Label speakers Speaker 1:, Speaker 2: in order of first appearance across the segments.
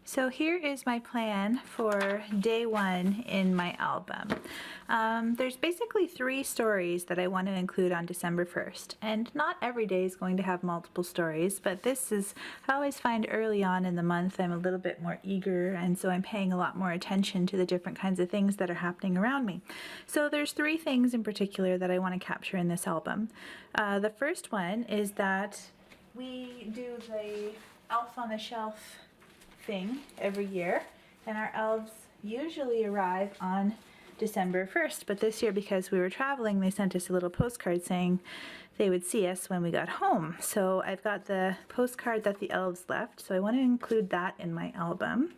Speaker 1: So here is my plan for day one in my album. There's basically 3 stories that I want to include on December 1st, and not every day is going to have multiple stories, but I always find early on in the month I'm a little bit more eager, and so I'm paying a lot more attention to the different kinds of things that are happening around me. So there's 3 things in particular that I want to capture in this album. The first one is that we do the Elf on the Shelf thing every year, and our elves usually arrive on December 1st, but this year, because we were traveling, they sent us a little postcard saying they would see us when we got home. So I've got the postcard that the elves left, so I want to include that in my album.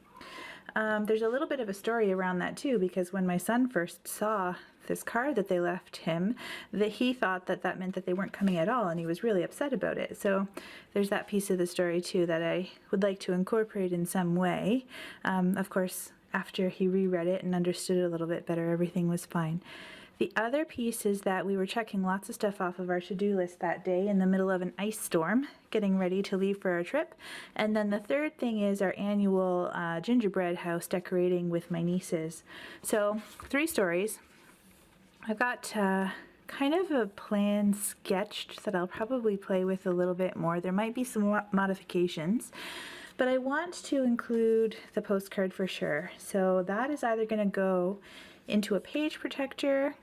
Speaker 1: There's a little bit of a story around that too, because when my son first saw this card that they left him, that he thought that that meant that they weren't coming at all, and he was really upset about it. So there's that piece of the story too that I would like to incorporate in some way. Of course, after he reread it and understood it a little bit better, everything was fine. The other piece is that we were checking lots of stuff off of our to-do list that day in the middle of an ice storm, getting ready to leave for our trip. And then the third thing is our annual gingerbread house decorating with my nieces. So 3 stories. I've got kind of a plan sketched that I'll probably play with a little bit more. There might be some modifications, but I want to include the postcard for sure. So that is either going to go into a page protector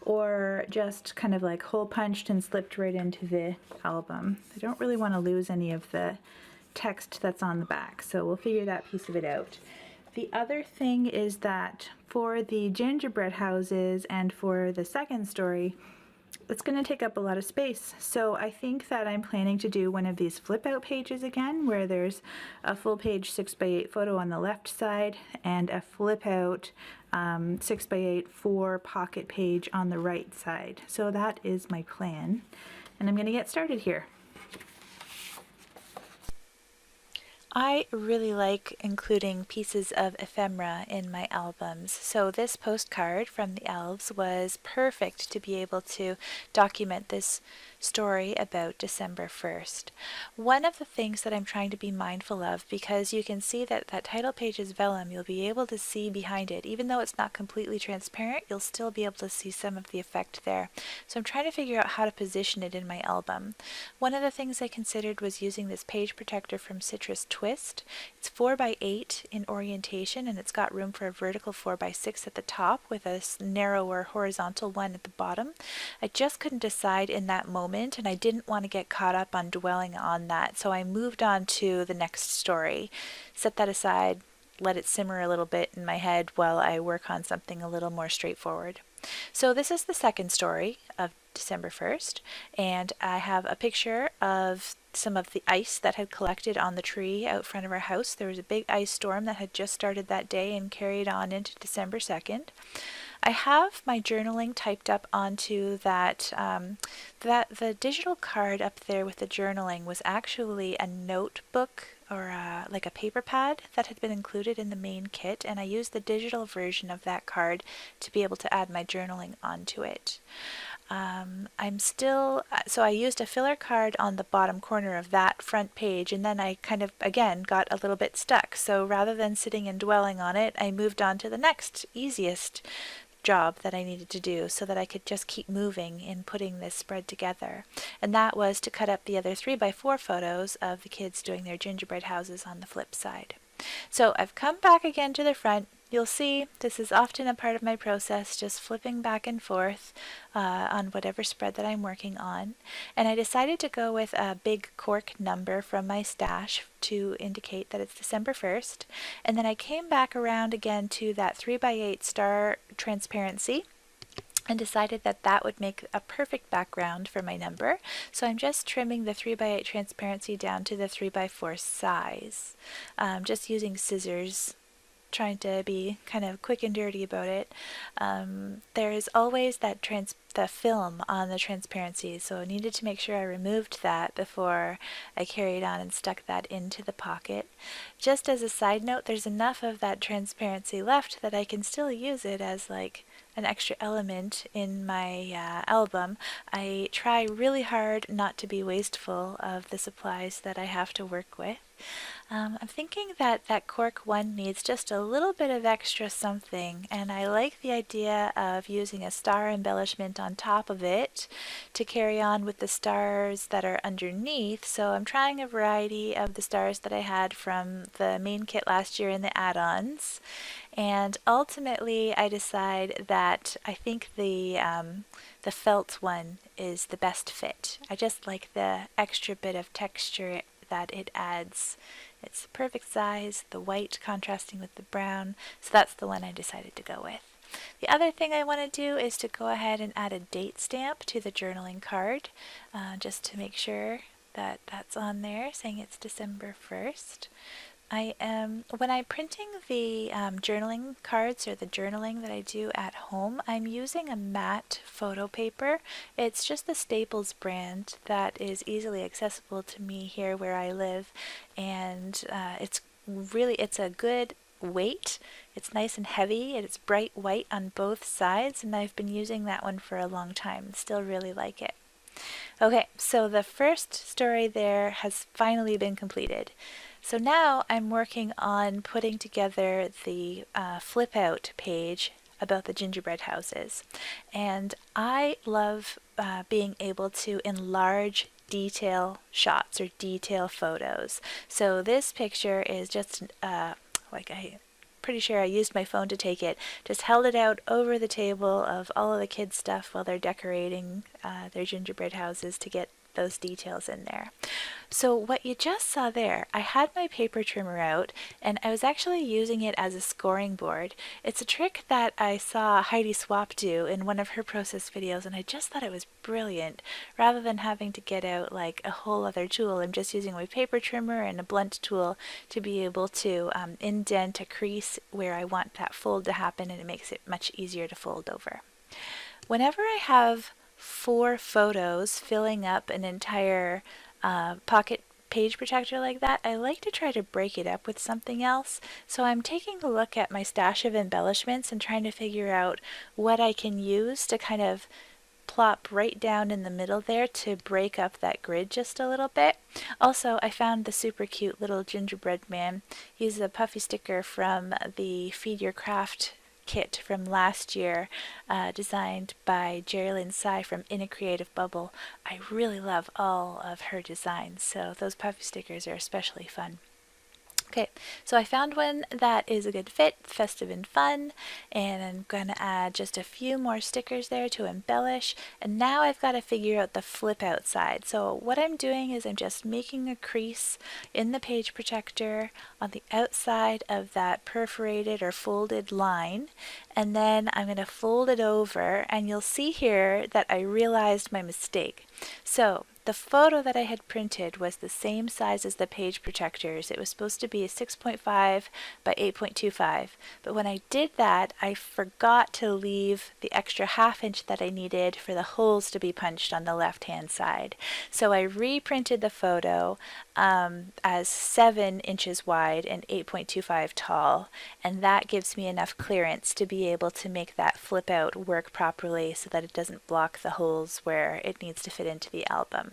Speaker 1: or just kind of like hole punched and slipped right into the album. I don't really want to lose any of the text that's on the back, so we'll figure that piece of it out. The other thing is that for the gingerbread houses and for the second story, it's going to take up a lot of space. So I think that I'm planning to do one of these flip out pages again, where there's a full page 6x8 photo on the left side and a flip out 6x8 4 pocket page on the right side. So that is my plan, and I'm going to get started here. I really like including pieces of ephemera in my albums, so this postcard from the elves was perfect to be able to document this story about December 1st. One of the things that I'm trying to be mindful of, because you can see that that title page is vellum, you'll be able to see behind it. Even though it's not completely transparent, you'll still be able to see some of the effect there. So I'm trying to figure out how to position it in my album. One of the things I considered was using this page protector from Citrus Twist. It's 4x8 in orientation, and it's got room for a vertical 4x6 at the top with a narrower horizontal one at the bottom. I just couldn't decide in that moment, and I didn't want to get caught up on dwelling on that, so I moved on to the next story, set that aside, let it simmer a little bit in my head while I work on something a little more straightforward. So this is the second story of December 1st, and I have a picture of some of the ice that had collected on the tree out front of our house. There was a big ice storm that had just started that day and carried on into December 2nd. I have my journaling typed up onto that, the digital card up there with the journaling was actually a notebook or like a paper pad that had been included in the main kit, and I used the digital version of that card to be able to add my journaling onto it. So I used a filler card on the bottom corner of that front page, and then I kind of, again, got a little bit stuck. So rather than sitting and dwelling on it, I moved on to the next easiest job that I needed to do so that I could just keep moving in putting this spread together. And that was to cut up the other 3x4 photos of the kids doing their gingerbread houses on the flip side. So I've come back again to the front. You'll see this is often a part of my process, just flipping back and forth on whatever spread that I'm working on. And I decided to go with a big cork number from my stash to indicate that it's December 1st. And then I came back around again to that 3x8 star transparency and decided that that would make a perfect background for my number. So I'm just trimming the 3x8 transparency down to the 3x4 size, just using scissors, trying to be kind of quick and dirty about it. There is always that the film on the transparency, so I needed to make sure I removed that before I carried on and stuck that into the pocket. Just as a side note, there's enough of that transparency left that I can still use it as like an extra element in my album, I try really hard not to be wasteful of the supplies that I have to work with. I'm thinking that that cork one needs just a little bit of extra something, and I like the idea of using a star embellishment on top of it to carry on with the stars that are underneath. So I'm trying a variety of the stars that I had from the main kit last year in the add-ons, and ultimately I decide that I think the felt one is the best fit. I just like the extra bit of texture that it adds. It's the perfect size, the white contrasting with the brown, so that's the one I decided to go with. The other thing I want to do is to go ahead and add a date stamp to the journaling card, just to make sure that that's on there saying it's December 1st. When I'm printing the journaling cards or the journaling that I do at home, I'm using a matte photo paper. It's just the Staples brand that is easily accessible to me here where I live, and it's a good weight. It's nice and heavy, and it's bright white on both sides, and I've been using that one for a long time and still really like it. Okay, so the first story there has finally been completed. So now I'm working on putting together the flip out page about the gingerbread houses. And I love being able to enlarge detail shots or detail photos. So this picture is just pretty sure I used my phone to take it, just held it out over the table of all of the kids' stuff while they're decorating their gingerbread houses to get those details in there. So what you just saw there, I had my paper trimmer out and I was actually using it as a scoring board. It's a trick that I saw Heidi Swap do in one of her process videos, and I just thought it was brilliant. Rather than having to get out like a whole other tool, I'm just using my paper trimmer and a blunt tool to be able to indent a crease where I want that fold to happen, and it makes it much easier to fold over. Whenever I have 4 photos filling up an entire pocket page protector like that, I like to try to break it up with something else. So I'm taking a look at my stash of embellishments and trying to figure out what I can use to kind of plop right down in the middle there to break up that grid just a little bit. Also, I found the super cute little gingerbread man. He's a puffy sticker from the Feed Your Craft kit from last year, designed by Jerilyn Tsai from In a Creative Bubble. I really love all of her designs, so those puffy stickers are especially fun. Okay, so I found one that is a good fit, festive and fun, and I'm going to add just a few more stickers there to embellish, and now I've got to figure out the flip out side. So what I'm doing is I'm just making a crease in the page protector on the outside of that perforated or folded line, and then I'm going to fold it over, and you'll see here that I realized my mistake. So the photo that I had printed was the same size as the page protectors. It was supposed to be a 6.5 by 8.25, but when I did that, I forgot to leave the extra ½ inch that I needed for the holes to be punched on the left-hand side. So I reprinted the photo as 7 inches wide and 8.25 tall, and that gives me enough clearance to be able to make that flip out work properly so that it doesn't block the holes where it needs to fit into the album.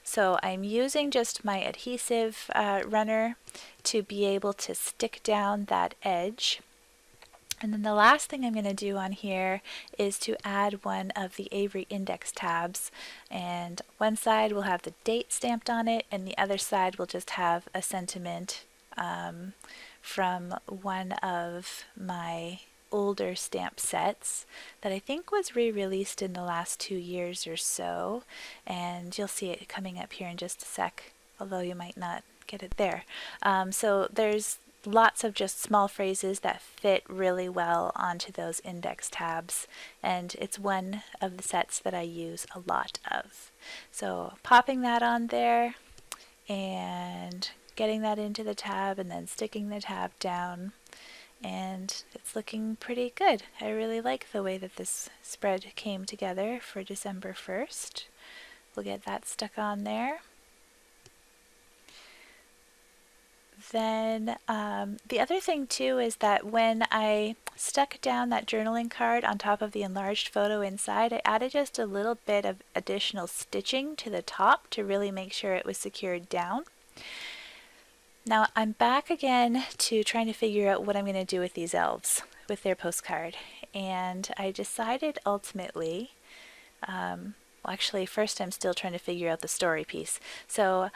Speaker 1: So I'm using just my adhesive runner to be able to stick down that edge. And then the last thing I'm going to do on here is to add one of the Avery index tabs, and one side will have the date stamped on it and the other side will just have a sentiment from one of my older stamp sets that I think was re-released in the last 2 years or so, and you'll see it coming up here in just a sec, although you might not get it there. So there's lots of just small phrases that fit really well onto those index tabs, and it's one of the sets that I use a lot of. So popping that on there and getting that into the tab and then sticking the tab down, and it's looking pretty good. I really like the way that this spread came together for December 1st. We'll get that stuck on there. Then the other thing too is that when I stuck down that journaling card on top of the enlarged photo inside, I added just a little bit of additional stitching to the top to really make sure it was secured down. Now I'm back again to trying to figure out what I'm going to do with these elves, with their postcard. And I decided ultimately, well actually first I'm still trying to figure out the story piece. So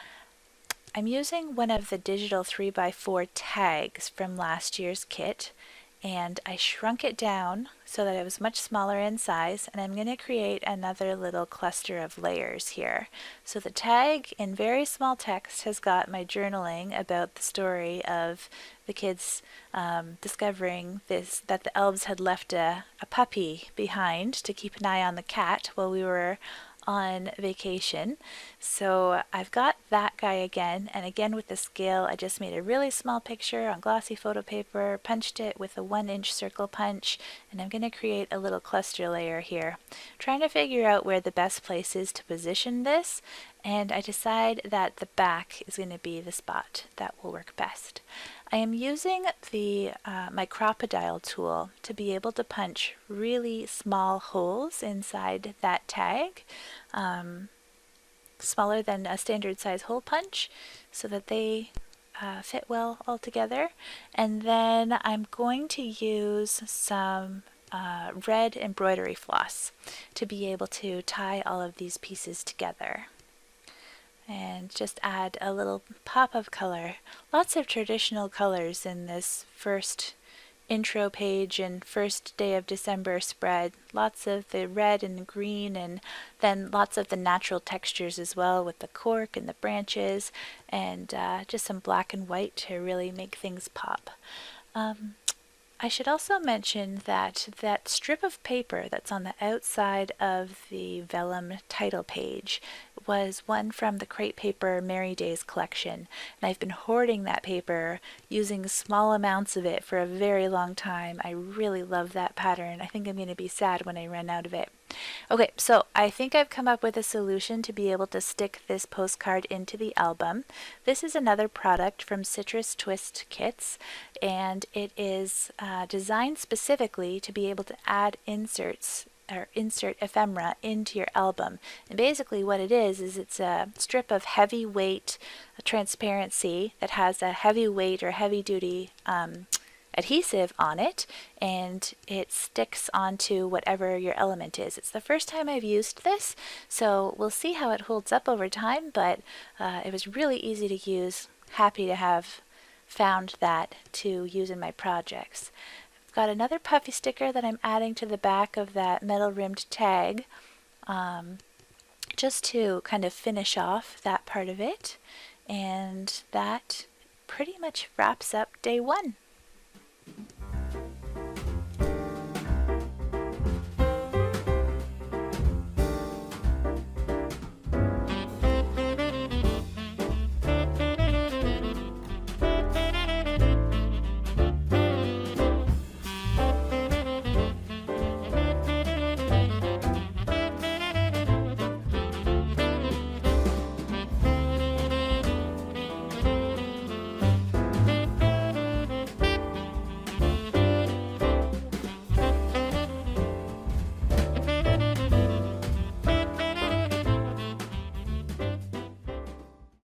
Speaker 1: I'm using one of the digital 3x4 tags from last year's kit, and I shrunk it down so that it was much smaller in size, and I'm going to create another little cluster of layers here. So the tag in very small text has got my journaling about the story of the kids discovering that the elves had left a puppy behind to keep an eye on the cat while we were on vacation. So I've got that guy again, and again with the scale I just made a really small picture on glossy photo paper, punched it with a 1-inch circle punch, and I'm going to create a little cluster layer here. Trying to figure out where the best place is to position this, and I decide that the back is going to be the spot that will work best. I am using the my Crop-A-Dile tool to be able to punch really small holes inside that tag, smaller than a standard size hole punch, so that they fit well all together. And then I'm going to use some red embroidery floss to be able to tie all of these pieces together. And just add a little pop of color. Lots of traditional colors in this first intro page and first day of December spread. Lots of the red and the green, and then lots of the natural textures as well with the cork and the branches, and just some black and white to really make things pop. I should also mention that that strip of paper that's on the outside of the vellum title page was one from the Crate Paper Merry Days collection, and I've been hoarding that paper, using small amounts of it for a very long time. I really love that pattern. I think I'm going to be sad when I run out of it. Okay, so I think I've come up with a solution to be able to stick this postcard into the album. This is another product from Citrus Twist Kits, and it is designed specifically to be able to add inserts or insert ephemera into your album. And basically what it is it's a strip of heavy weight transparency that has a heavy weight or heavy duty adhesive on it, and it sticks onto whatever your element is. It's the first time I've used this, so we'll see how it holds up over time, but it was really easy to use. Happy to have found that to use in my projects. I've got another puffy sticker that I'm adding to the back of that metal rimmed tag, just to kind of finish off that part of it, and that pretty much wraps up day one.